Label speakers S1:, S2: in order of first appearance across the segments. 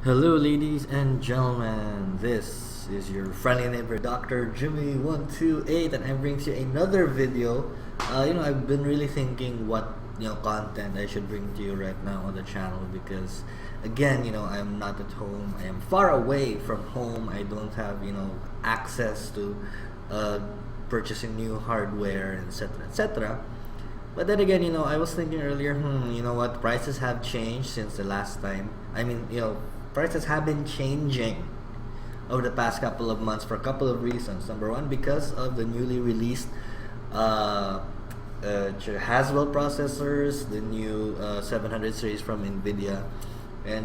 S1: Hello, ladies and gentlemen. This is your friendly neighbor, Dr. Jimmy128, and I bring you another video. I've been really thinking what content I should bring to you right now on the channel because, again, I'm not at home. I am far away from home. I don't have access to purchasing new hardware, etc., etc. But then again, I was thinking earlier, what? Prices have changed since the last time. Prices have been changing over the past couple of months for a couple of reasons. Number one, because of the newly released Haswell processors, the new 700 series from NVIDIA, and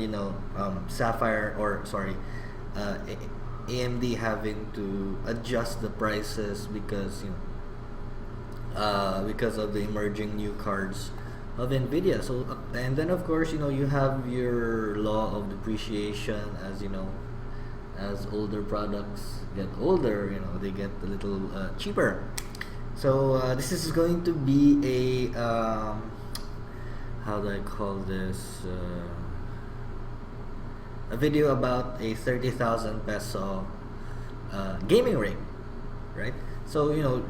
S1: AMD having to adjust the prices because of the emerging new cards of NVIDIA. So and then of course you have your law of depreciation. As older products get older, they get a little cheaper. So this is going to be a how do I call this, a video about a 30,000 peso gaming rig, right? So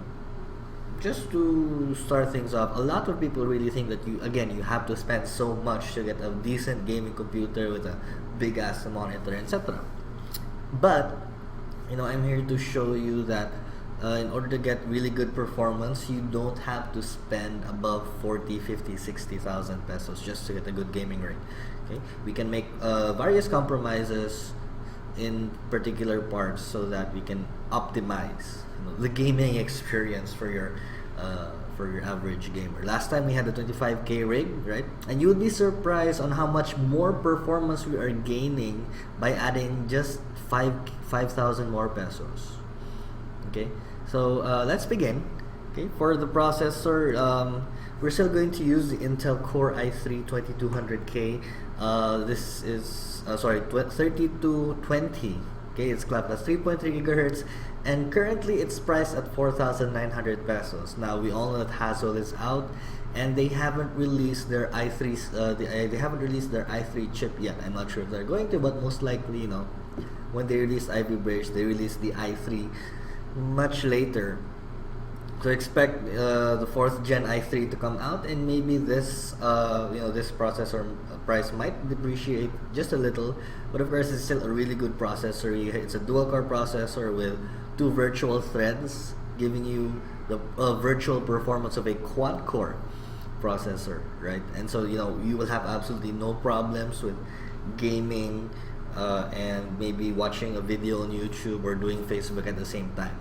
S1: just to start things off, a lot of people really think that you have to spend so much to get a decent gaming computer with a big ass monitor, etc. But I'm here to show you that in order to get really good performance, you don't have to spend above 40, 50, 60,000 pesos just to get a good gaming rig. Okay, we can make various compromises in particular parts so that we can optimize the gaming experience for your average gamer. Last time we had a 25k rig, right? And you would be surprised on how much more performance we are gaining by adding just 5,000 more pesos. Okay, so let's begin. Okay, for the processor, we're still going to use the Intel Core i3-2200K. This is 3220. Okay, it's clocked at 3.3 gigahertz, and currently it's priced at 4,900 pesos. Now we all know that Haswell is out, and they haven't released their i3. They haven't released their i3 chip yet. I'm not sure if they're going to, but most likely, when they released Ivy Bridge, they released the i3 much later. So expect the 4th gen i3 to come out, and maybe this this processor price might depreciate just a little, but of course it's still a really good processor. It's a dual core processor with 2 virtual threads, giving you the virtual performance of a quad core processor, right? And so you will have absolutely no problems with gaming and maybe watching a video on YouTube or doing Facebook at the same time.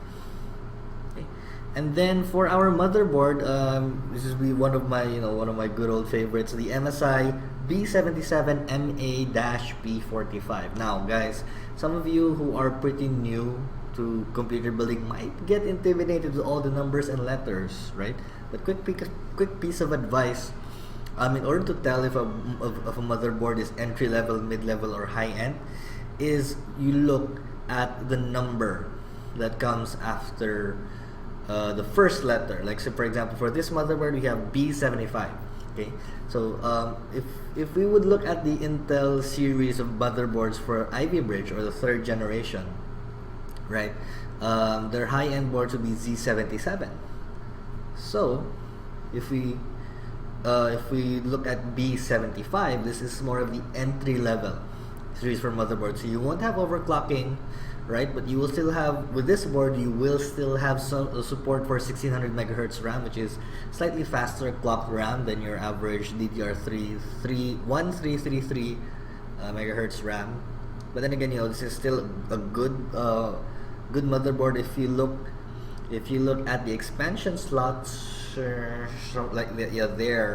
S1: And then for our motherboard, this is one of my good old favorites, the MSI B77MA-P45. Now, guys, some of you who are pretty new to computer building might get intimidated with all the numbers and letters, right? But quick piece of advice: in order to tell if a motherboard is entry level, mid level, or high end, is you look at the number that comes after the first letter. Like, so for example, for this motherboard we have B75. Okay, so if we would look at the Intel series of motherboards for Ivy Bridge, or the 3rd generation, right, their high-end boards would be Z77. So if we look at B75, this is more of the entry level series for motherboards. So you won't have overclocking, right? But you will still have, with this board, you will still have some support for 1600 megahertz RAM, which is slightly faster clock RAM than your average DDR3 1333 megahertz RAM. But then again, this is still a good motherboard. If you look at the expansion slots, there,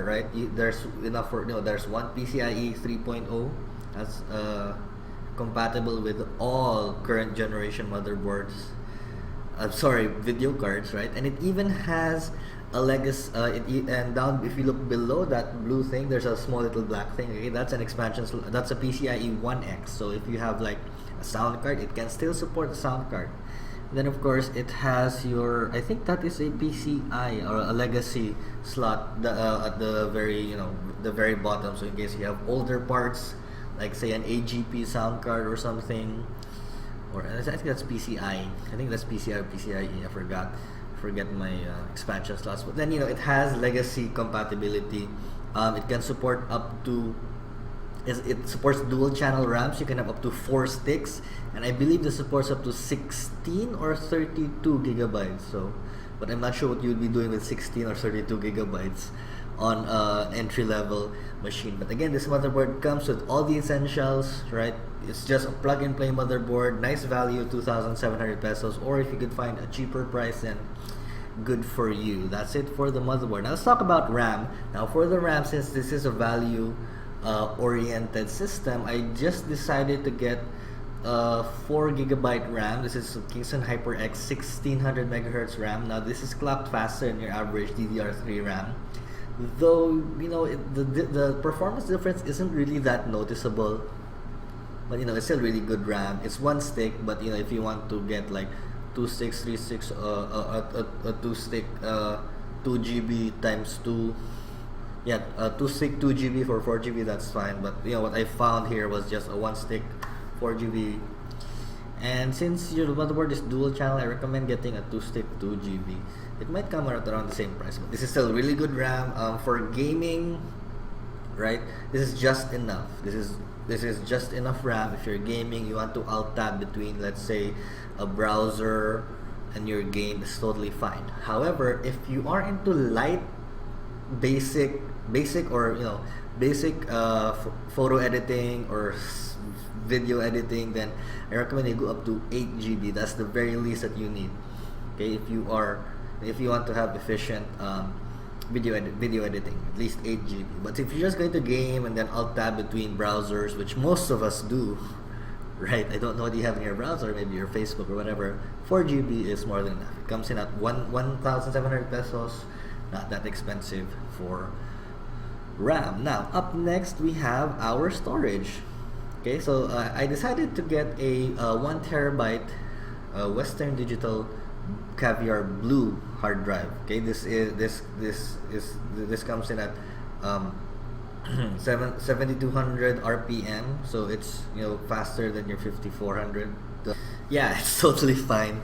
S1: right? There's enough for there's one PCIe 3.0 that's compatible with all current generation motherboards. Video cards, right? And it even has a legacy. And down, if you look below that blue thing, there's a small little black thing. Okay, that's an expansion. That's a PCIe 1X. So if you have like a sound card, it can still support the sound card. Then of course it has your, I think that is a PCI or a legacy slot at the very the very bottom. So in case you have older parts like say an AGP sound card or something, or I think that's PCI. I think that's PCI or PCIe. I forget my expansion slots. But then it has legacy compatibility. It can support up to it supports dual channel RAMs. You can have up to 4 sticks, and I believe this supports up to 16 or 32 gigabytes. So, but I'm not sure what you'd be doing with 16 or 32 gigabytes on an entry-level machine. But again, this motherboard comes with all the essentials, right? It's just a plug-and-play motherboard, nice value, 2,700 pesos, or if you could find a cheaper price, then good for you. That's it for the motherboard. Now let's talk about RAM. Now for the RAM, since this is a value oriented system, I just decided to get 4 gigabyte RAM. This is Kingston Hyper X 1600 megahertz RAM. Now this is clocked faster than your average DDR3 RAM, though the performance difference isn't really that noticeable, but it's still really good RAM. It's one stick, but if you want to get like 2 sticks, 3 sticks, a 2 stick 2 GB times 2, 2 stick 2 GB for 4 GB, that's fine. But what I found here was just a 1 stick 4 GB, and since your motherboard is dual channel, I recommend getting a 2 stick 2 GB. It might come out around the same price, but this is still really good RAM for gaming, right? This is just enough. This is just enough RAM. If you're gaming, you want to alt tab between, let's say, a browser and your game, is totally fine. However, if you are into light basic or basic photo editing or video editing, then I recommend you go up to 8 GB. That's the very least that you need. Okay, if you want to have efficient video editing, at least 8 GB. But if you're just going to game and then alt tab between browsers, which most of us do, right? I don't know what you have in your browser, maybe your Facebook or whatever. 4 GB is more than enough. It comes in at 1,700 pesos. Not that expensive for RAM. Now, up next we have our storage. Okay, so I decided to get a 1 terabyte Western Digital Caviar Blue hard drive. Okay, this comes in at 7200 RPM, so it's faster than your 5400. Yeah, it's totally fine.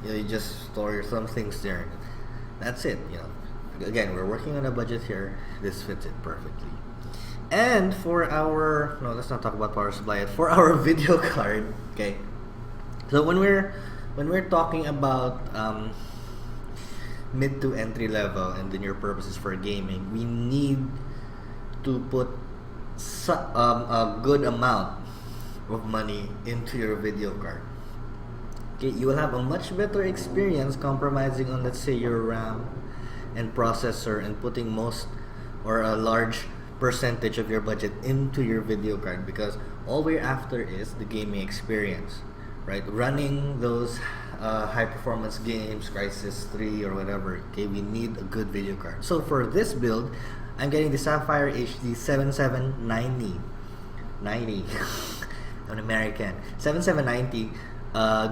S1: You just store some things there. That's it. Again, we're working on a budget here. This fits it perfectly. And for our let's not talk about power supply yet. For our video card, okay. So when we're talking about mid to entry level, and then your purposes for gaming, we need to put a good amount of money into your video card. Okay, you will have a much better experience compromising on, let's say, your RAM and processor, and putting most or a large percentage of your budget into your video card, because all we're after is the gaming experience, right? Running those high performance games, Crisis 3 or whatever. Okay, we need a good video card. So for this build, I'm getting the Sapphire HD 7790. I'm American. 7790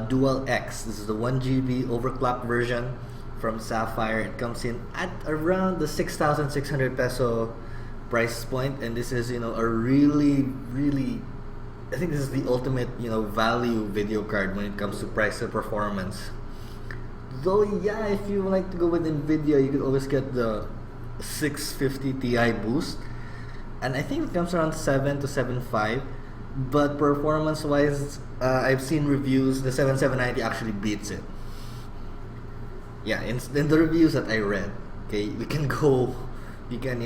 S1: Dual X. This is the 1 GB overclocked version from Sapphire. It comes in at around the 6,600 peso price point, and this is a really I think this is the ultimate value video card when it comes to price to performance. Though if you like to go with Nvidia, you could always get the 650 Ti boost, and I think it comes around 7 to 7.5. But performance wise, I've seen reviews, the 7790 actually beats it. Yeah, in the reviews that I read, okay, we can go on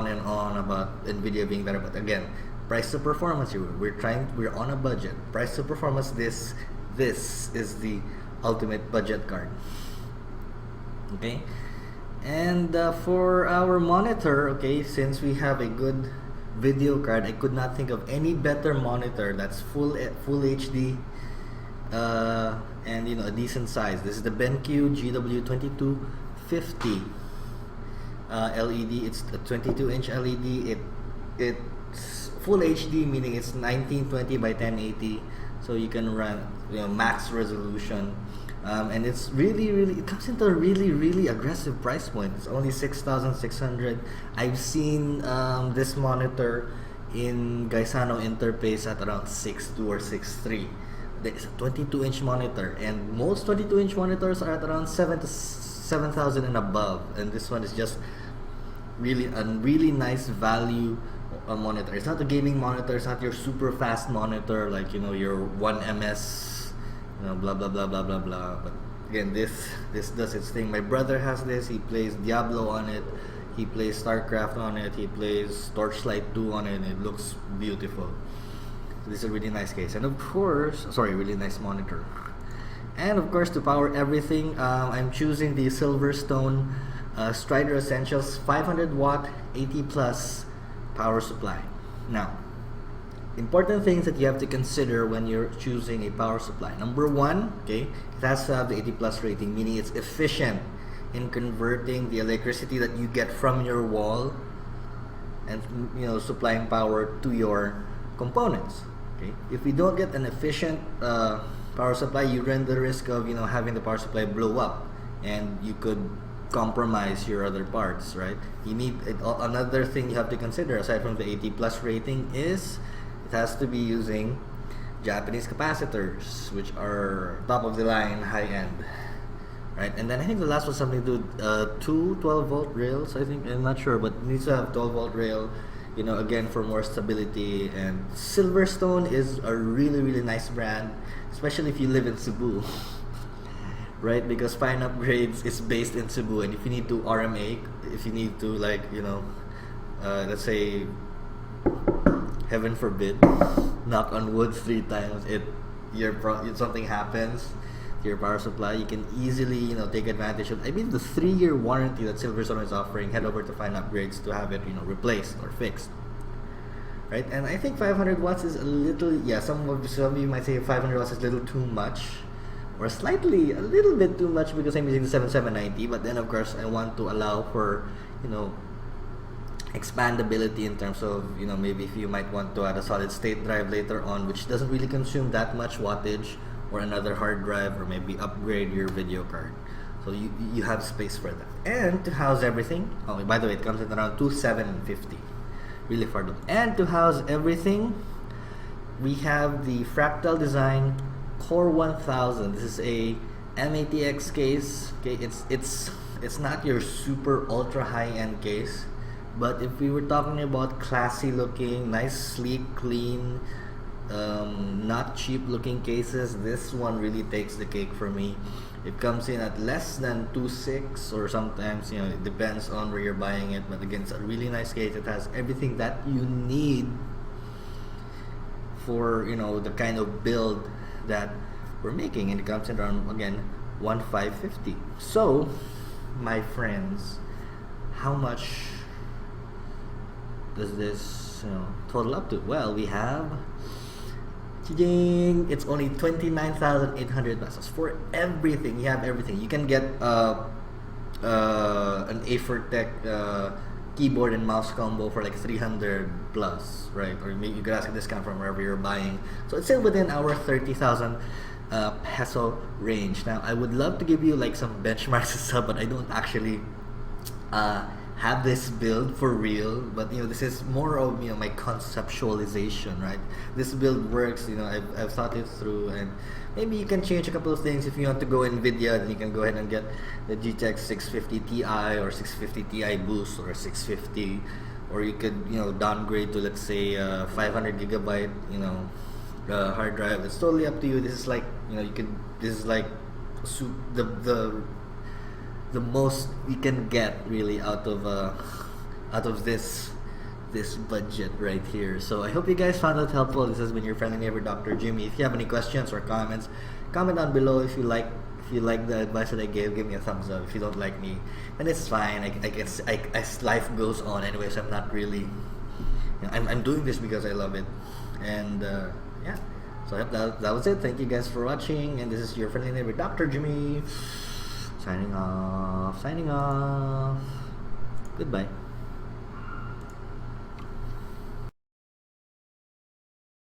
S1: and on about Nvidia being better, but again, price to performance, we're on a budget. Price to performance, this is the ultimate budget card. Okay, and for our monitor, okay, since we have a good video card, I could not think of any better monitor that's full HD and a decent size. This is the BenQ GW2250 LED. It's a 22-inch LED. It's full HD, meaning it's 1920 by 1080, so you can run max resolution. And it's it comes into a really aggressive price point. It's only 6,600. I've seen this monitor in Gaisano interface at around 6.2 or 6.3. It's a 22-inch monitor, and most 22-inch monitors are at around 7,000 and above, and this one is just really a really nice value monitor. It's not a gaming monitor, it's not your super fast monitor like, you know, your 1ms, you know, blah blah blah blah blah blah. But again, this does its thing. My brother has this. He plays Diablo on it, he plays StarCraft on it, he plays Torchlight 2 on it, and it looks beautiful. So this is a really nice case, and of course, sorry, really nice monitor. And of course, to power everything, I'm choosing the Silverstone Strider Essentials 500 watt 80 plus power supply. Now, important things that you have to consider when you're choosing a power supply. Number one, okay, it has to have the 80 plus rating, meaning it's efficient in converting the electricity that you get from your wall and, you know, supplying power to your components. Okay, if we don't get an efficient power supply, you run the risk of, you know, having the power supply blow up, and you could compromise your other parts, right? You need another thing you have to consider aside from the 80 plus rating is it has to be using Japanese capacitors, which are top of the line, high end, right? And then I think the last was something to do two 12-volt rails. I think, I'm not sure, but it needs to have 12-volt rail, you know, again, for more stability. And Silverstone is a really nice brand, especially if you live in Cebu. Right, because Fine Upgrades is based in Cebu, and if you need to RMA, if you need to, like, you know, let's say, heaven forbid, knock on wood 3 times, something happens to your power supply, you can easily, you know, take advantage of, I mean, the 3-year warranty that Silverstone is offering. Head over to Fine Upgrades to have it, you know, replaced or fixed. Right, and I think 500 watts is a little, yeah, some of you might say 500 watts is a little too much, or a little bit too much, because I'm using the 7790. But then of course I want to allow for, you know, expandability in terms of, you know, maybe if you might want to add a solid state drive later on, which doesn't really consume that much wattage, or another hard drive, or maybe upgrade your video card. So you have space for that. And to house everything, oh, by the way, it comes in around 2750, really affordable. And to house everything, we have the Fractal Design Core 1000. This is a MATX case. Okay, it's not your super ultra high-end case, but if we were talking about classy looking, nice, sleek, clean, not cheap looking cases, this one really takes the cake for me. It comes in at less than 2.6, or sometimes, you know, it depends on where you're buying it, but again, it's a really nice case. It has everything that you need for, you know, the kind of build that we're making, and it comes in around, again, 1,550. So, my friends, how much does this, you know, total up to? Well, we have, it's only 29,800 pesos for everything. You have everything. You can get an Afertech keyboard and mouse combo for like 300 plus, right? Or maybe you could ask a discount from wherever you're buying. So it's still within our 30,000 peso range. Now, I would love to give you like some benchmarks and stuff, but I don't actually have this build for real. But, you know, this is more of, you know, my conceptualization, right? This build works, you know, I've thought it through, and maybe you can change a couple of things. If you want to go NVIDIA, then you can go ahead and get the GTX 650 Ti or 650 Ti Boost or 650, or you could, you know, downgrade to, let's say, 500 gigabyte, you know, hard drive. It's totally up to you. This is like, you know, you can, this is like the most we can get really out of this budget right here. So I hope you guys found it helpful. This has been your friendly neighbor, Dr. Jimmy. If you have any questions or comments, comment down below. If you like the advice that I gave, give me a thumbs up. If you don't like me, then it's fine. I guess as life goes on, anyways, I'm not really, you know, I'm doing this because I love it. And yeah, so I hope that was it. Thank you guys for watching, and this is your friendly neighbor, Dr. Jimmy, signing off. Goodbye.